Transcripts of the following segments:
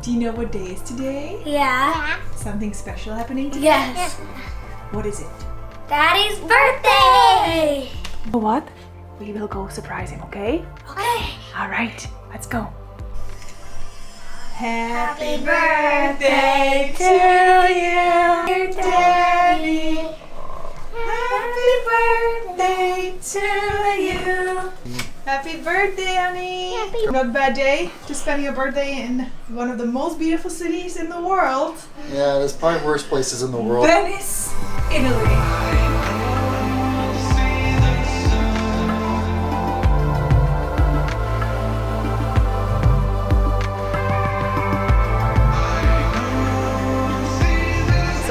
Do you know what day is today? Yeah. Something special happening today? Yes. What is it? Daddy's birthday! You know what? We will go surprise him, okay? Okay. Alright, let's go. Happy birthday to you, dear Daddy. Happy birthday to you. Happy birthday, honey! Not a bad day to spend your birthday in one of the most beautiful cities in the world. Yeah, there's probably worse places in the world. Venice, Italy.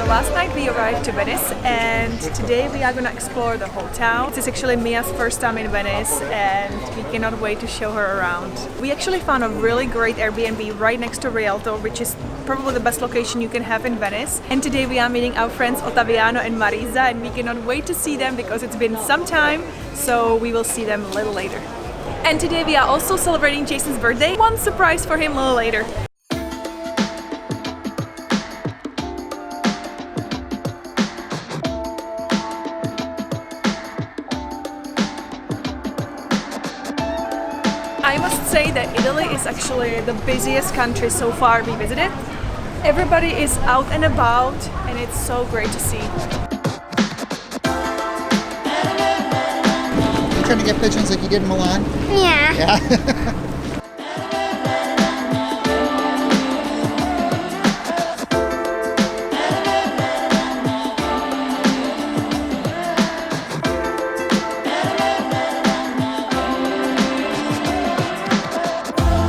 Last night we arrived to Venice and today we are going to explore the whole town. This is actually Mia's first time in Venice and we cannot wait to show her around. We actually found a really great Airbnb right next to Rialto, which is probably the best location you can have in Venice. And today we are meeting our friends Ottaviano and Marisa and we cannot wait to see them because it's been some time, so we will see them a little later. And today we are also celebrating Jason's birthday. One surprise for him a little later. I must say that Italy is actually the busiest country so far we visited. Everybody is out and about and it's so great to see. You trying to get pigeons like you did in Milan? Yeah. Yeah.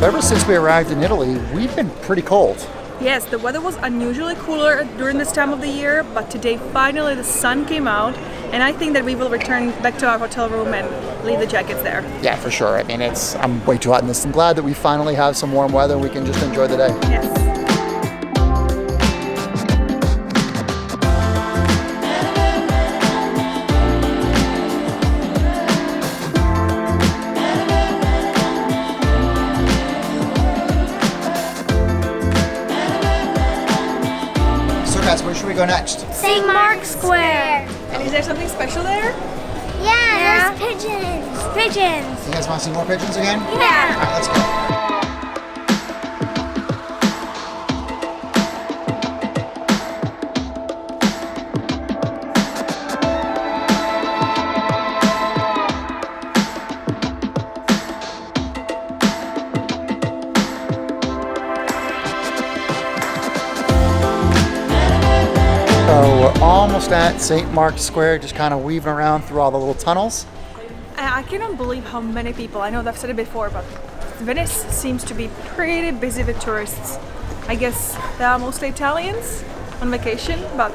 Ever since we arrived in Italy, we've been pretty cold. Yes, the weather was unusually cooler during this time of the year, but today finally the sun came out and I think that we will return back to our hotel room and leave the jackets there. Yeah, for sure. I mean, I'm way too hot in this. I'm glad that we finally have some warm weather and we can just enjoy the day. Yes. Where should we go next? St. Mark's Square. And is there something special there? Yeah, there's pigeons. Pigeons. You guys want to see more pigeons again? Yeah. All right, let's go. So we're almost at St. Mark's Square, just kind of weaving around through all the little tunnels. I cannot believe how many people, I know I've said it before, but Venice seems to be pretty busy with tourists. I guess they are mostly Italians on vacation, but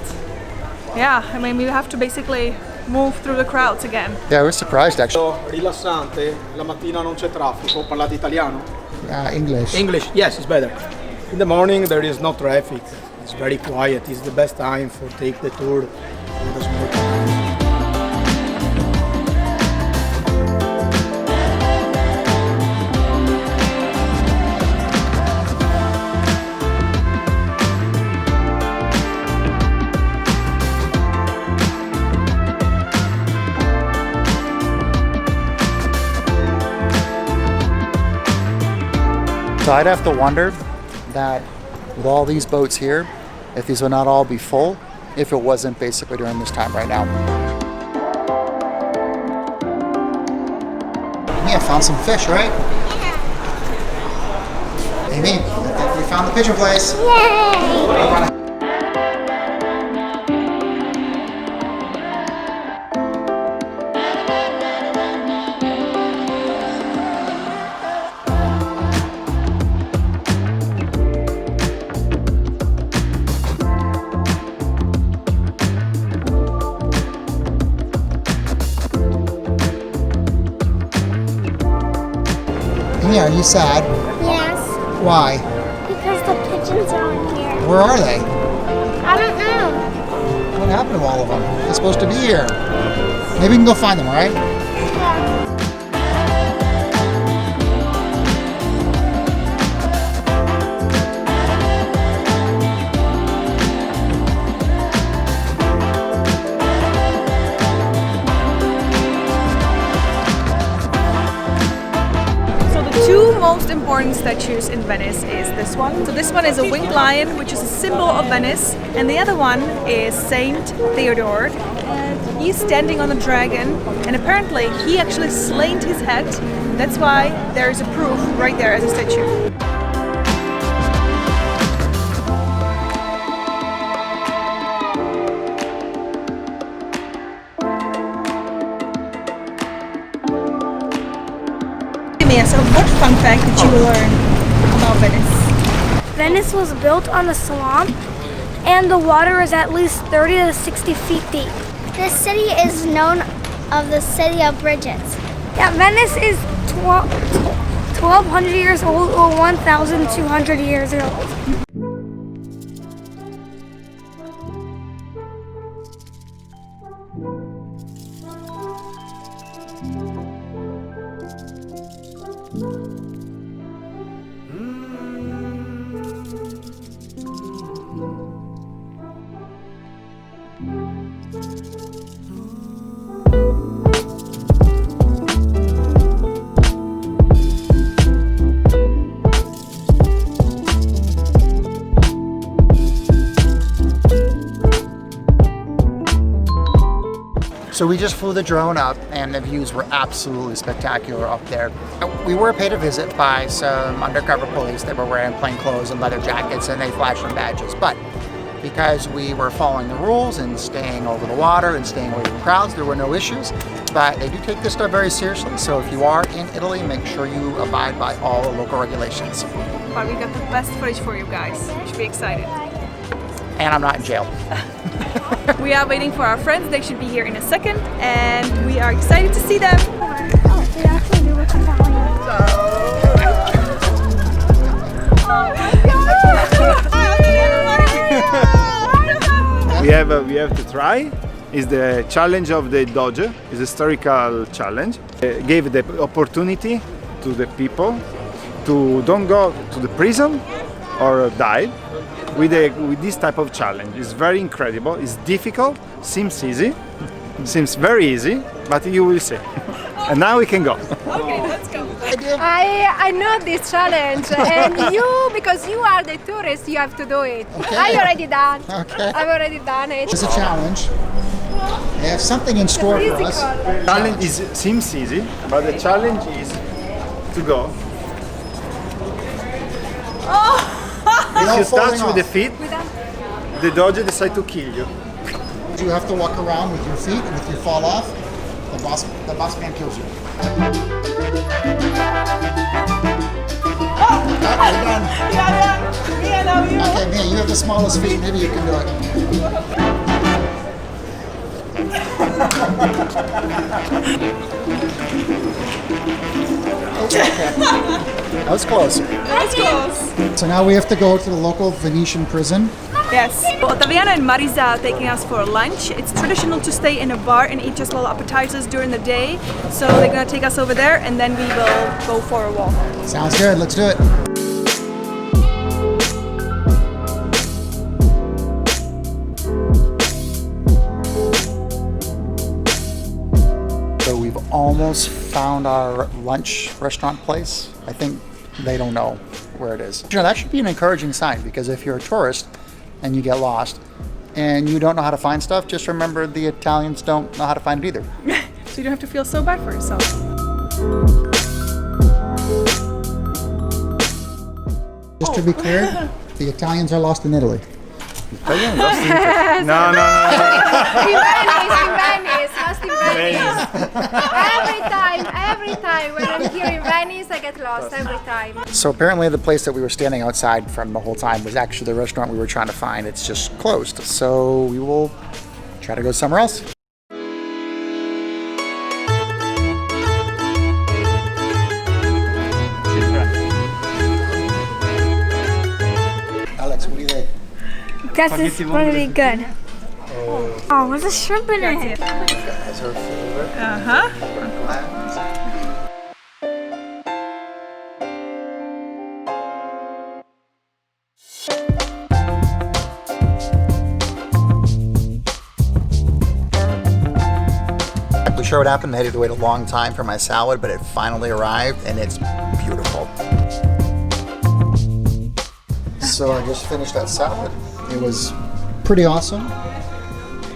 yeah, I mean we have to basically move through the crowds again. Yeah, we're surprised actually. Rilassante, la mattina non c'è traffico, parlate italiano? English. English, yes, it's better. In the morning there is no traffic, it's very quiet, it's the best time for take the tour with a small town. So I'd have to wonder that with all these boats here, if these would not all be full, if it wasn't basically during this time right now. Yeah, found some fish, right? Yeah. Amy, I think we found the pigeon place. Yay! Yeah, are you sad? Yes, Why? because the pigeons are on here. Where are they? I don't know. What happened to all of them? They're supposed to be here. Maybe we can go find them, all right? Yeah. important statues in Venice is this one. So this one is a winged lion, which is a symbol of Venice, and the other one is Saint Theodore, and he's standing on a dragon, and apparently he actually slain his head. That's why there is a proof right there as a statue. So what fun fact did you learn about Venice? Venice was built on a swamp, and the water is at least 30 to 60 feet deep. This city is known of the city of bridges. Yeah, Venice is 1,200 years old or 1,200 years old. So we just flew the drone up and the views were absolutely spectacular up there. We were paid a visit by some undercover police that were wearing plain clothes and leather jackets, and they flashed some badges. But because we were following the rules and staying over the water and staying away from crowds, there were no issues. But they do take this stuff very seriously. So if you are in Italy, make sure you abide by all the local regulations. But we got the best footage for you guys. You should be excited. And I'm not in jail. We are waiting for our friends. They should be here in a second, and we are excited to see them. Oh, they actually do look Italian. We have to try. Is the challenge of the Doge. Is a historical challenge. Gave the opportunity to the people to don't go to the prison or die with this type of challenge. It's very incredible. It's difficult. Seems easy. Seems very easy, but you will see. And now we can go. Okay, let's go. I know this challenge, and you, because you are the tourist, you have to do it. Okay. I already done. Okay. I've already done it. It's a challenge. They have something in store for us. Challenge seems easy, but the challenge is to go. If you touch with the feet, the Doge decides to kill you. You have to walk around with your feet, and if you fall off, the boss man kills you. You're done. Okay, Mia, you have the smallest feet. Maybe you can do it. Okay. That was close. Let's go. So now we have to go to the local Venetian prison. Yes. Ottaviano and Marisa are taking us for lunch. It's traditional to stay in a bar and eat just little appetizers during the day. So they're gonna take us over there, and then we will go for a walk. Sounds good. Let's do it. So we've almost found our lunch restaurant place. I think they don't know where it is. You know, that should be an encouraging sign, because if you're a tourist and you get lost and you don't know how to find stuff, just remember the Italians don't know how to find it either. So you don't have to feel so bad for yourself. Just to be clear, the Italians are lost in Italy. Italian lost in No. In Venice, lost in Venice. Every time when I'm here in Venice, I get lost every time. So apparently the place that we were standing outside from the whole time was actually the restaurant we were trying to find. It's just closed. So we will try to go somewhere else. Alex, what do you think? Guess it's going to be good. Oh, what's a shrimp in it? Has her favorite. Uh-huh. I'm sure what happened. I had to wait a long time for my salad, but it finally arrived and it's beautiful. So I just finished that salad. It was pretty awesome.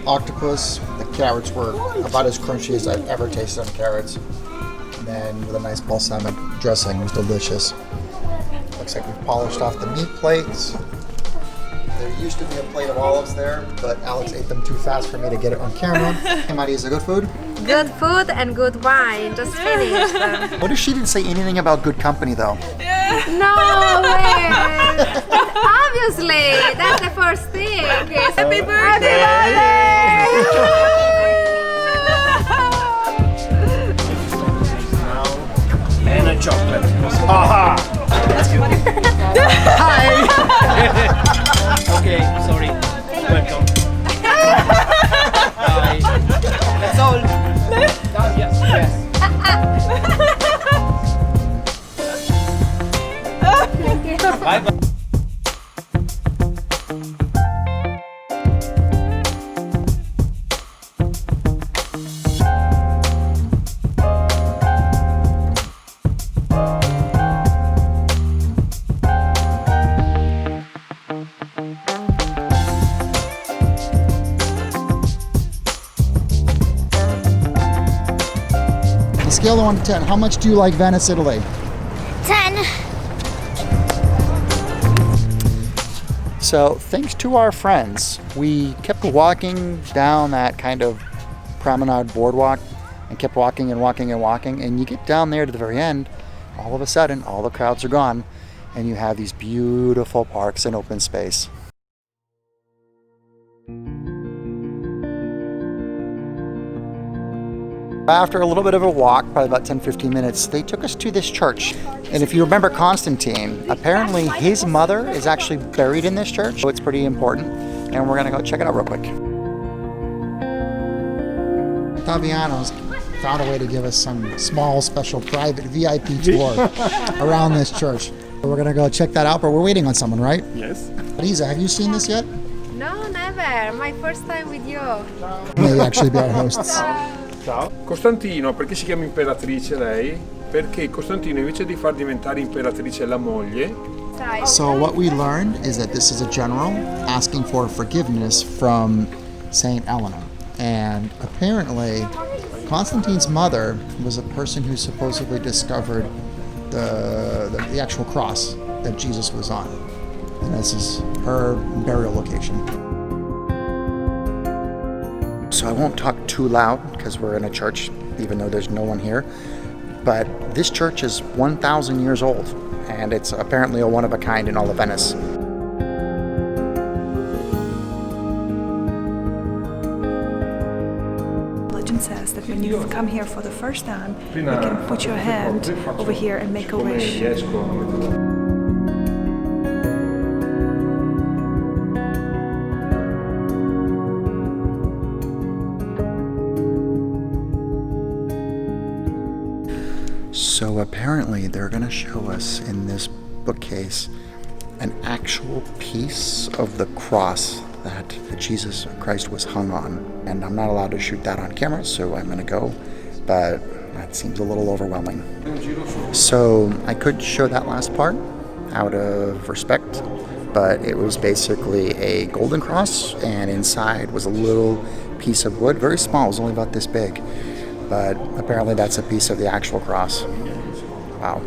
Octopus, the carrots were about as crunchy as I've ever tasted on carrots. And then with a nice balsamic dressing, it was delicious. Looks like we've polished off the meat plates. There used to be a plate of olives there, but Alex ate them too fast for me to get it on camera. Hey, Maddie, is it good food? Good food and good wine. Just finished. What if she didn't say anything about good company, though? No way! Obviously, that's the first thing. Happy birthday! And a chocolate. Aha! Hi! Okay, sorry. Welcome. Bye. That's all. Yes, yes. Bye bye. On a scale of 1 to 10, how much do you like Venice, Italy? 10. So, thanks to our friends, we kept walking down that kind of promenade boardwalk and kept walking and walking and walking. And you get down there to the very end, all of a sudden, all the crowds are gone, and you have these beautiful parks and open space. After a little bit of a walk, probably about 10-15 minutes, they took us to this church. And if you remember Constantine, apparently his mother is actually buried in this church, so it's pretty important. And we're gonna go check it out real quick. Taviano's found a way to give us some small, special, private VIP tour around this church. So we're gonna go check that out, but we're waiting on someone, right? Yes. Lisa, have you seen this yet? No, never. My first time with you. May actually be our hosts. Ciao. Costantino, perché si chiama imperatrice lei? Perché Costantino invece di far diventare imperatrice la moglie. So what we learned is that this is a general asking for forgiveness from Saint Eleanor. And apparently Constantine's mother was a person who supposedly discovered the actual cross that Jesus was on. And this is her burial location. So I won't talk too loud because we're in a church, even though there's no one here. But this church is 1,000 years old, and it's apparently a one-of-a-kind in all of Venice. Legend says that when you come here for the first time, you can put your hand over here and make a wish. So apparently they're going to show us in this bookcase an actual piece of the cross that Jesus Christ was hung on. And I'm not allowed to shoot that on camera, so I'm going to go, but that seems a little overwhelming. So I could show that last part out of respect, but it was basically a golden cross, and inside was a little piece of wood, very small, it was only about this big. But apparently that's a piece of the actual cross. Wow.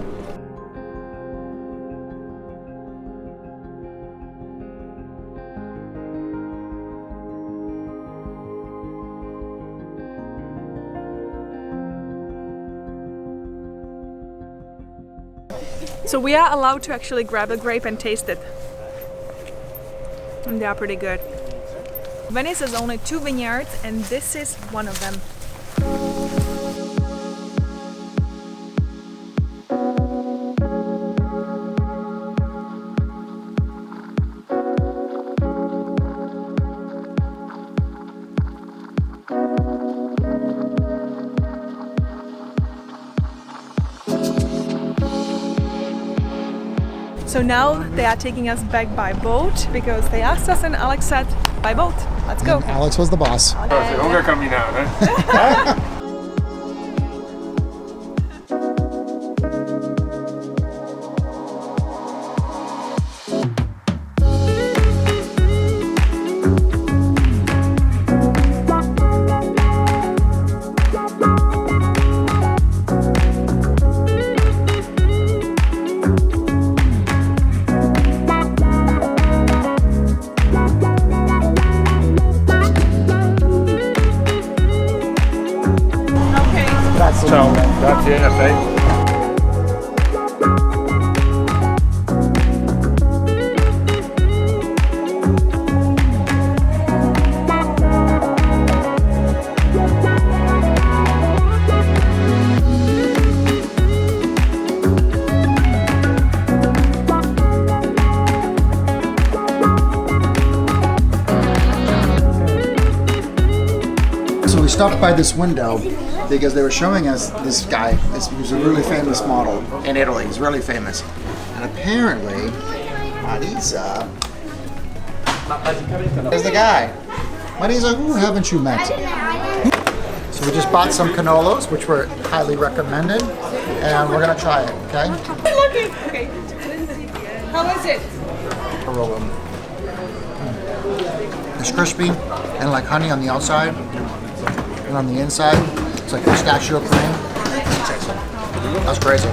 So we are allowed to actually grab a grape and taste it. And they are pretty good. Venice has only 2 vineyards, and this is one of them. So now they are taking us back by boat because they asked us and Alex said, by boat, let's go. And Alex was the boss. Lunga camminare. stopped by this window because they were showing us this guy. He's a really famous model in Italy. He's really famous. And apparently, Marisa is the guy. Marisa, who haven't you met? So we just bought some canolos, which were highly recommended, and we're gonna try it, okay? Okay. How is it? It's crispy and like honey on the outside, and on the inside, it's like pistachio cream. That's crazy.